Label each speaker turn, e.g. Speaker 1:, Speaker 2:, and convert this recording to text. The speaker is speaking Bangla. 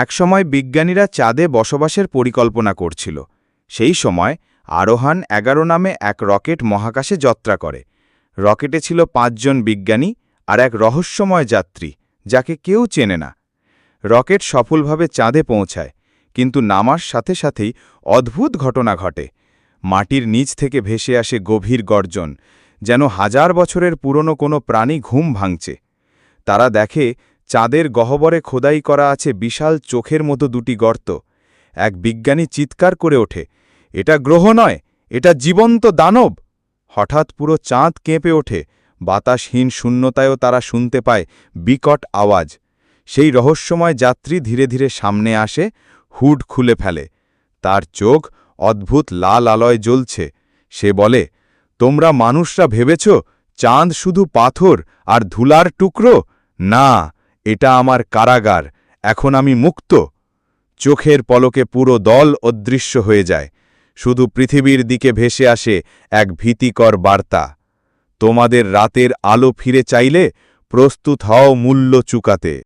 Speaker 1: একসময় বিজ্ঞানীরা চাঁদে বসবাসের পরিকল্পনা করছিল। সেই সময় আরোহান ১১ নামে এক রকেট মহাকাশে যাত্রা করে। রকেটে ছিল ৫ জন বিজ্ঞানী আর এক রহস্যময় যাত্রী, যাকে কেউ চেনে না। রকেট সফলভাবে চাঁদে পৌঁছায়, কিন্তু নামার সাথে সাথেই অদ্ভুত ঘটনা ঘটে। মাটির নিচ থেকে ভেসে আসে গভীর গর্জন, যেন হাজার বছরের পুরনো কোনো প্রাণী ঘুম ভাঙছে। তারা দেখে চাঁদের গহ্বরে খোদাই করা আছে বিশাল চোখের মতো দুটি গর্ত। এক বিজ্ঞানী চিৎকার করে ওঠে, এটা গ্রহ নয়, এটা জীবন্ত দানব। হঠাৎ পুরো চাঁদ কেঁপে ওঠে, বাতাসহীন শূন্যতায়ও তারা শুনতে পায় বিকট আওয়াজ। সেই রহস্যময় যাত্রী ধীরে ধীরে সামনে আসে, হুড খুলে ফেলে। তার চোখ অদ্ভুত লাল আলোয় জ্বলছে। সে বলে, তোমরা মানুষরা ভেবেছ চাঁদ শুধু পাথর আর ধুলার টুকরো? না, এটা আমার কারাগার, এখন আমি মুক্ত। চোখের পলকে পুরো দল অদৃশ্য হয়ে যায়। শুধু পৃথিবীর দিকে ভেসে আসে এক ভীতিকর বার্তা, তোমাদের রাতের আলো ফিরে চাইলে প্রস্তুত হও মূল্য চুকাতে।